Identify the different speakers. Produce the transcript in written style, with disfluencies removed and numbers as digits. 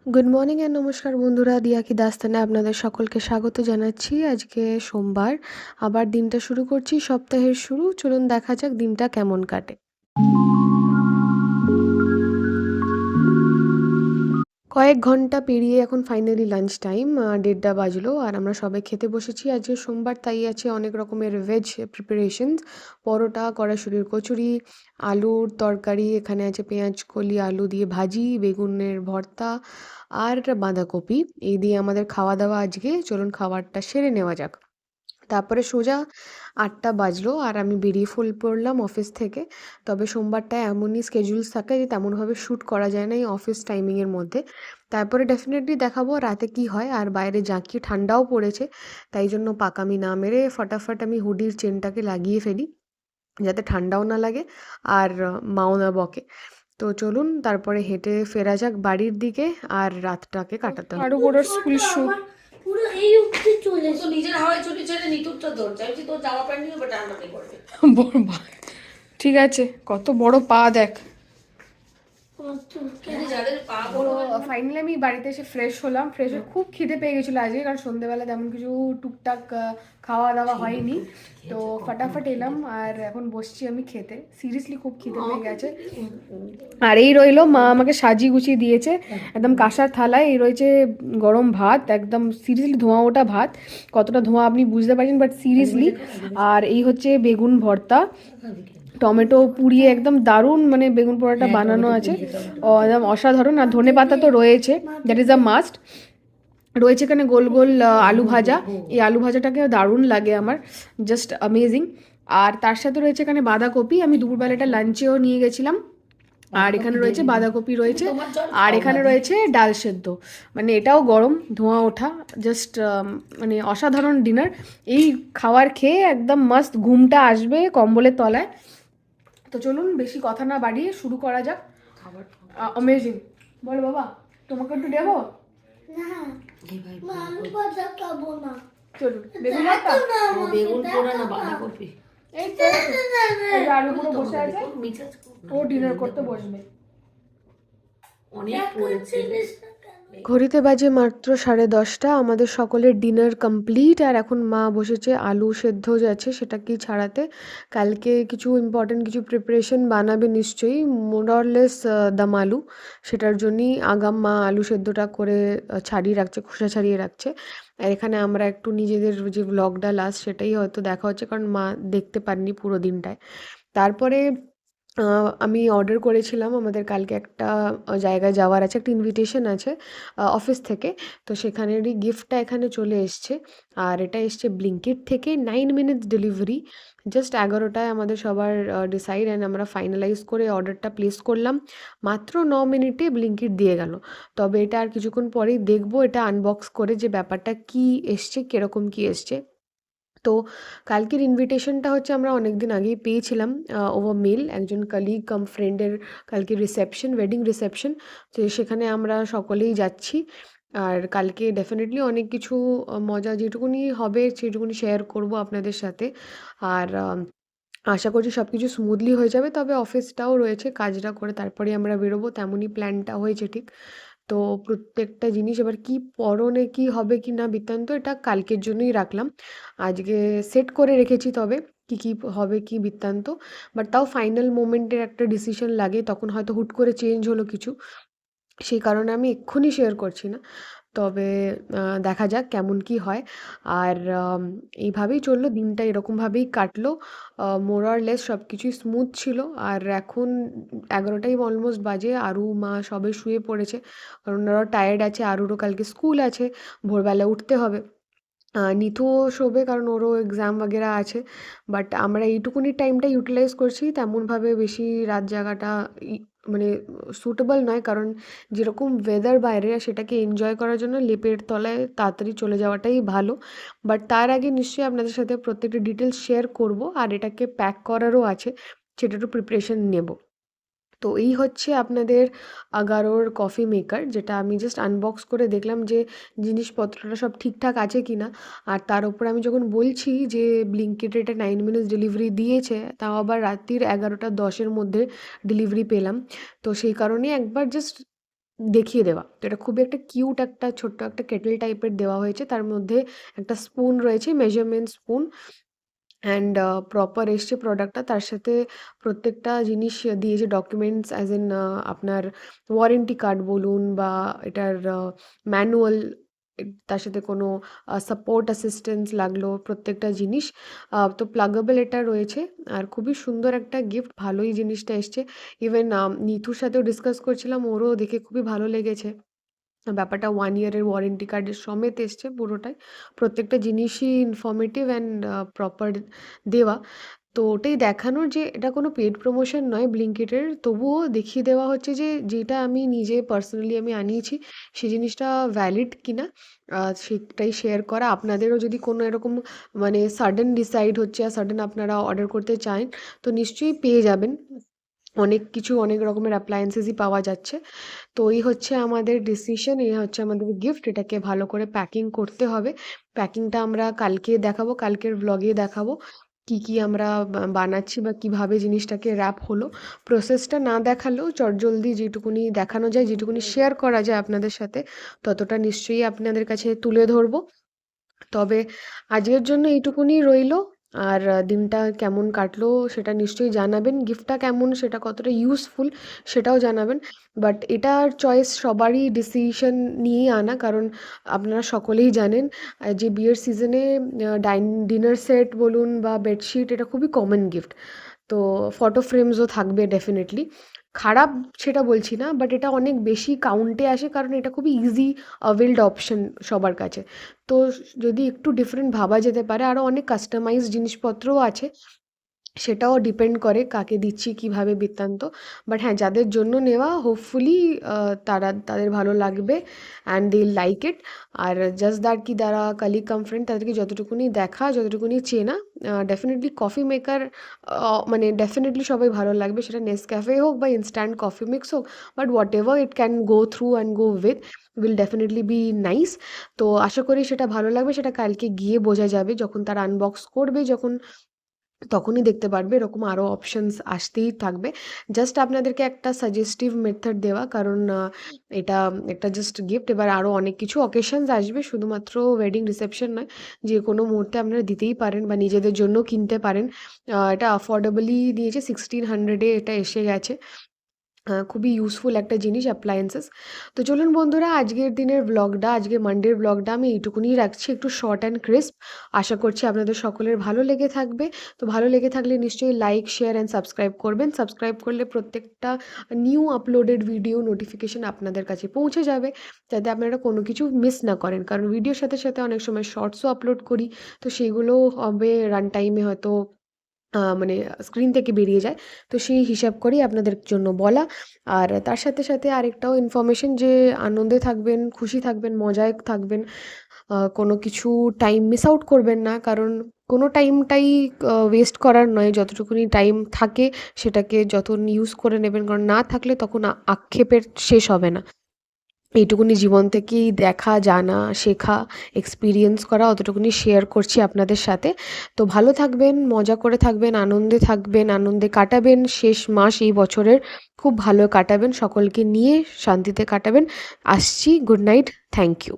Speaker 1: Good morning and নমস্কার বন্ধুরা, দিয়া কি দাস্তানে আপনাদের সকলকে স্বাগত জানাচ্ছি। আজকে সোমবার, আবার দিনটা শুরু করছি, সপ্তাহের শুরু। চলুন দেখা যাক দিনটা কেমন কাটে। কয়েক ঘন্টা পেরিয়ে এখন ফাইনালি লাঞ্চ টাইম, 1:30 বাজলো আর আমরা সবাই খেতে বসেছি। আজকে সোমবার, তাই আছে অনেক রকমের ভেজ প্রিপারেশনস। পরোটা, কড়াইশুঁটির কচুরি, আলুর তরকারি, এখানে আছে পেঁয়াজ কলি আলু দিয়ে ভাজি, বেগুনের ভর্তা আর বাঁধাকপি। এই দিয়ে আমাদের খাওয়া দাওয়া আজকে। চলুন খাবারটা সেরে নেওয়া যাক। তারপরে সোজা 8টা বাজলো আর আমি বেরিয়ে পড়লাম অফিস থেকে। তবে সোমবারটায় এমনই স্কেডিউলস থাকে যে তেমনভাবে শ্যুট করা যায় না এই অফিস টাইমিংয়ের মধ্যে। তারপরে ডেফিনেটলি দেখাবো রাতে কি হয়। আর বাইরে জাঁকিয়ে ঠান্ডাও পড়েছে, তাই জন্য পাকামি না মেরে ফটাফট আমি হুডির চেনটাকে লাগিয়ে ফেলি, যাতে ঠান্ডাও না লাগে আর মাও না বকে। তো চলুন তারপরে হেঁটে ফেরা যাক বাড়ির দিকে, আর রাতটাকে কাটাতে হবে। আরও বড় স্কুল শুট।
Speaker 2: পুরো এই অবধি চলে তো নিজের হাওয়ায় চলে চলে নিতুরটা ধর চাইছি, তোর জামা প্যান্ট নিয়ে বা টান্ডাতে করবে।
Speaker 1: ঠিক আছে, কত বড় পা দেখ।
Speaker 2: কিন্তু যাদের পা
Speaker 1: তো
Speaker 2: বড়
Speaker 1: ফাইনালি আমি বাড়িতে এসে ফ্রেশ হলাম। ফ্রেশ হয়ে খুব খিদে পেয়ে গেছিলো আজকে, কারণ সন্ধ্যেবেলা তেমন কিছু টুকটাক খাওয়া দাওয়া হয়নি। তো ফটাফট এলাম আর এখন বসছি আমি খেতে। সিরিয়াসলি খুব খিদে পেয়ে গেছে। আর এই রইলো, মা আমাকে সাজিয়ে গুছিয়ে দিয়েছে একদম কাঁসার থালায়। এই রয়েছে গরম ভাত, একদম সিরিয়াসলি ধোঁয়া ওঠা ভাত। কতটা ধোঁয়া আপনি বুঝতে পারছেন, বাট সিরিয়াসলি। আর এই হচ্ছে বেগুন ভর্তা, টমেটো পুড়িয়ে একদম দারুণ, মানে বেগুন পোড়াটা বানানো আছে একদম অসাধারণ। আর ধনেপাতা তো রয়েছে, দ্যাট ইজ আ মাস্ট। রয়েছে এখানে গোল গোল আলু ভাজা। এই আলু ভাজাটাকে দারুণ লাগে আমার, জাস্ট অ্যামেজিং। আর তার সাথে রয়েছে এখানে বাঁধাকপি, আমি দুপুরবেলাটা লাঞ্চেও নিয়ে গেছিলাম। আর এখানে রয়েছে বাঁধাকপি রয়েছে, আর এখানে রয়েছে ডাল সেদ্ধ। মানে এটাও গরম, ধোঁয়া ওঠা, জাস্ট মানে অসাধারণ ডিনার। এই খাবার খেয়ে একদম মাস্ত ঘুমটা আসবে কম্বলের তলায়। তো চলুন বেশি কথা না বাড়িয়ে শুরু করা যাক। অ্যামেজিং। বলো বাবা, তোমাকে একটু দেবো?
Speaker 2: না আলু ভাজা খাবো না।
Speaker 1: চলুন বেগুন ভর্তা।
Speaker 2: বেগুন পোড়া না বাঁধাকপি।
Speaker 1: এই তো এই যে আলু পুরো বসে আছে, ও ডিনার করতে বসবে।
Speaker 2: অনেক পড়েছে।
Speaker 1: ঘড়িতে বাজে মাত্র 10:30। আমাদের সকলের ডিনার কমপ্লিট আর এখন মা বসেছে আলু সেদ্ধ যাচ্ছে সেটাকেই ছাড়াতে। কালকে কিছু ইম্পর্টেন্ট কিছু প্রিপারেশন বানাবে নিশ্চয়ই, মোরলেস দম আলু। সেটার জন্যই আগাম মা আলু সেদ্ধটা করে ছাড়িয়ে রাখছে, খোসা ছাড়িয়ে রাখছে। আর এখানে আমরা একটু নিজেদের যে ব্লগটা লাস্ট সেটাই হয়তো দেখা হচ্ছে, কারণ মা দেখতে পারেনি পুরো দিনটায়। তারপরে আমি অর্ডার করেছিলাম, আমাদের কালকে একটা জায়গায় যাওয়ার আছে, একটা ইনভিটেশন আছে অফিস থেকে। তো সেখানেরই গিফটটা এখানে চলে এসছে। আর এটা এসছে ব্লিঙ্কিট থেকে, 9 মিনিটস ডেলিভারি। জাস্ট 11টায় আমাদের সবার ডিসাইড অ্যান্ড আমরা ফাইনালাইজ করে অর্ডারটা প্লেস করলাম। মাত্র 9 মিনিটে ব্লিঙ্কিট দিয়ে গেল। তবে এটা আর কিছুক্ষণ পরেই দেখবো এটা আনবক্স করে, যে ব্যাপারটা কী এসছে, কীরকম কী এসছে। তো কালকের ইনভিটেশনটা হচ্ছে আমরা অনেক দিন আগেই পেয়েছিলাম ওভার মেল, একজন কলিগ কাম ফ্রেন্ডের কালকে রিসেপশন, ওয়েডিং রিসেপশন। তো সেখানে আমরা সকলেই যাচ্ছি। আর কালকে ডেফিনেটলি অনেক কিছু মজা যেটুকুনি হবে সেটুকুনি শেয়ার করব আপনাদের সাথে। আর আশা করছি সব কিছু স্মুথলি হয়ে যাবে। তবে অফিসটাও রয়েছে, কাজটা করে তারপরে আমরা বেরোবো, তেমনই প্ল্যানটা হয়েছে ঠিক। তো প্রত্যেকটা জিনিস এবার কি পরনে কি হবে কি না বৃত্তান্ত, এটা কালকের জন্যই রাখলাম। আজকে সেট করে রেখেছি, তবে কি কি হবে কি বৃত্তান্ত। বাট তাও ফাইনাল মোমেন্টের একটা ডিসিশন লাগে, তখন হয়তো হুট করে চেঞ্জ হলো কিছু, সেই কারণে আমি এক্ষুনি শেয়ার করছি না। তবে দেখা যাক কেমন কি হয়। আর এইভাবেই চললো দিনটা, এরকমভাবেই কাটলো। মোর অর লেস সব কিছুই স্মুথ ছিল। আর এখন 11টাই অলমোস্ট বাজে, আরু মা সবে শুয়ে পড়েছে, কারণ ওরাও টায়ার্ড আছে। আরুরও কালকে স্কুল আছে, ভোরবেলা উঠতে হবে। নিতুও শোবে, কারণ ওরও এক্সাম বগেরা আছে। বাট আমরা এইটুকুনি টাইমটা ইউটিলাইজ করছি, তেমনভাবে বেশি রাত জাগাটা মানে সুটেবল নয়, কারণ যেরকম ওয়েদার বাইরে সেটাকে এনজয় করার জন্য লেপের তলায় তাড়াতাড়ি চলে যাওয়াটাই ভালো। বাট তার আগে নিশ্চয়ই আপনাদের সাথে প্রত্যেকটা ডিটেলস শেয়ার করব, আর এটাকে প্যাক করারও আছে, সেটা একটু প্রিপারেশন নেব। তো এই হচ্ছে আপনাদের আগারোর কফি মেকার, যেটা আমি জাস্ট আনবক্স করে দেখলাম যে জিনিসপত্রটা সব ঠিকঠাক আছে কি না। আর তার উপর আমি যখন বলছি যে ব্লিঙ্কিটে এটা 9 মিনিটস ডেলিভারি দিয়েছে, তাও আবার রাত্রির 11:10-এর মধ্যে ডেলিভারি পেলাম। তো সেই কারণে একবার জাস্ট দেখিয়ে দেওয়া। তো এটা খুবই একটা কিউট একটা ছোট্ট একটা কেটল টাইপের দেওয়া হয়েছে। তার মধ্যে একটা স্পুন রয়েছে, মেজারমেন্ট স্পুন অ্যান্ড প্রপার এসছে প্রোডাক্টটা। তার সাথে প্রত্যেকটা জিনিস দিয়েছে ডকুমেন্টস অ্যাজ ইন আপনার ওয়ারেন্টি কার্ড বলুন বা এটার ম্যানুয়াল, তার সাথে কোনো সাপোর্ট অ্যাসিস্ট্যান্স লাগলো প্রত্যেকটা জিনিস। তো প্লাগেবল এটা রয়েছে আর খুবই সুন্দর একটা গিফট, ভালোই জিনিসটা এসছে। ইভেন নিতুর সাথেও ডিসকাস করছিলাম, ওরও দেখে খুবই ভালো লেগেছে। ব্যাপারটা 1 ইয়ারের ওয়ারেন্টি কার্ডের সমেত এসছে পুরোটাই। প্রত্যেকটা জিনিসই ইনফরমেটিভ অ্যান্ড প্রপার দেওয়া। তো ওটাই দেখানোর যে এটা কোনো পেইড প্রমোশন নয় ব্লিঙ্কিটের, তবুও দেখিয়ে দেওয়া হচ্ছে যে যেটা আমি নিজে পার্সোনালি আমি আনিয়েছি সেই জিনিসটা ভ্যালিড কিনা, সেটাই শেয়ার করা। আপনাদেরও যদি কোনো এরকম মানে সাডেন ডিসাইড হচ্ছে আর সাডেন আপনারা অর্ডার করতে চান, তো নিশ্চয়ই পেয়ে যাবেন। অনেক কিছু অনেক রকমের অ্যাপ্লায়েন্সেসই পাওয়া যাচ্ছে। তো এই হচ্ছে আমাদের ডিসিশন, এই হচ্ছে আমাদের গিফট। এটাকে ভালো করে প্যাকিং করতে হবে। প্যাকিংটা আমরা কালকে দেখাবো, কালকের ভ্লগে দেখাবো কি কি আমরা বানাচ্ছি বা কিভাবে জিনিসটাকে র্যাপ হলো। প্রসেসটা না দেখালেও চটজলদি যেটুকুনি দেখানো যায়, যেটুকুনি শেয়ার করা যায় আপনাদের সাথে, ততটা নিশ্চয়ই আপনাদের কাছে তুলে ধরবো। তবে আজকের জন্য এইটুকুনি রইলো। আর দিনটা কেমন কাটলো সেটা নিশ্চয়ই জানাবেন। গিফটটা কেমন, সেটা কতটা ইউজফুল সেটাও জানাবেন। বাট এটার চয়েস সবারই ডিসিশন নিয়েই আনা, কারণ আপনারা সকলেই জানেন যে বিয়ের সিজনে ডিনার সেট বলুন বা বেডশিট এটা খুবই কমন গিফট। তো ফটো ফ্রেমসও থাকবে ডেফিনেটলি। খারাপ সেটা বলছি না, বাট এটা অনেক বেশি কাউন্টে আসে কারণ এটা খুবই ইজি অ্যাভেলড অপশন সবার কাছে। তো যদি একটু ডিফারেন্ট ভাবা যেতে পারে, আরও অনেক কাস্টমাইজড জিনিসপত্রও আছে, সেটাও ডিপেন্ড করে কাকে দিচ্ছি কীভাবে বৃত্তান্ত। বাট হ্যাঁ, যাদের জন্য নেওয়া হোপফুলি তাদের ভালো লাগবে অ্যান্ড দে লাইক ইট। আর জাস্ট দ্যাট কি যারা কালিগ কাম ফ্রেন্ড তাদেরকে যতটুকুনি দেখা যতটুকুনি চেনা, ডেফিনেটলি কফি মেকার মানে ডেফিনেটলি সবাই ভালো লাগবে, সেটা নেসক্যাফে হোক বা ইনস্ট্যান্ট কফি মিক্স হোক, but what ever it can go through and go with will definitely be nice. তো আশা করি সেটা ভালো লাগবে, সেটা কালকে গিয়ে বোঝা যাবে যখন তারা আনবক্স করবে, যখন তখনই দেখতে পারবে। এরকম আরও অপশানস আসতেই থাকবে। জাস্ট আপনাদেরকে একটা সাজেস্টিভ মেথড দেওয়া, কারণ এটা একটা জাস্ট গিফট। এবার আরও অনেক কিছু অকেশনস আসবে, শুধুমাত্র ওয়েডিং রিসেপশন নয়, যে কোনো মুহূর্তে আপনারা দিতেই পারেন বা নিজেদের জন্য কিনতে পারেন। এটা অ্যাফোর্ডেবলি দিয়েছে, 1600 এটা এসে গেছে। খুবই ইউজফুল একটা জিনিস অ্যাপ্লায়েন্সেস। তো চলুন বন্ধুরা, আজকের দিনের ব্লগটা, আজকে মানডের ব্লগটা আমি এইটুকুনিই রাখছি, একটু শর্ট অ্যান্ড ক্রিস্প। আশা করছি আপনাদের সকলের ভালো লেগে থাকবে। তো ভালো লেগে থাকলে নিশ্চয়ই লাইক শেয়ার অ্যান্ড সাবস্ক্রাইব করবেন। সাবস্ক্রাইব করলে প্রত্যেকটা নিউ আপলোডেড ভিডিও নোটিফিকেশন আপনাদের কাছে পৌঁছে যাবে, যাতে আপনারা কোনো কিছু মিস না করেন। কারণ ভিডিওর সাথে সাথে অনেক সময় শর্টসও আপলোড করি, তো সেগুলো হবে রান টাইমে হয়তো মানে স্ক্রিন থেকে বেরিয়ে যায়। তো সেই হিসাব করেই আপনাদের জন্য বলা। আর তার সাথে সাথে আরেকটাও ইনফরমেশন, যে আনন্দে থাকবেন, খুশি থাকবেন, মজায় থাকবেন। কোনো কিছু টাইম মিস আউট করবেন না, কারণ কোনো টাইমটাই ওয়েস্ট করার নয়। যতটুকুনি টাইম থাকে সেটাকে যতন ইউজ করে নেবেন, কারণ না থাকলে তখন আক্ষেপের শেষ হবে না। এইটুকুনি জীবন থেকেই দেখা, জানা, শেখা, এক্সপিরিয়েন্স করা, অতটুকুনি শেয়ার করছি আপনাদের সাথে। তো ভালো থাকবেন, মজা করে থাকবেন, আনন্দে থাকবেন, আনন্দে কাটাবেন শেষ মাস এই বছরের। খুব ভালো কাটাবেন, সকলকে নিয়ে শান্তিতে কাটাবেন। আসছি, গুড নাইট, থ্যাংক ইউ।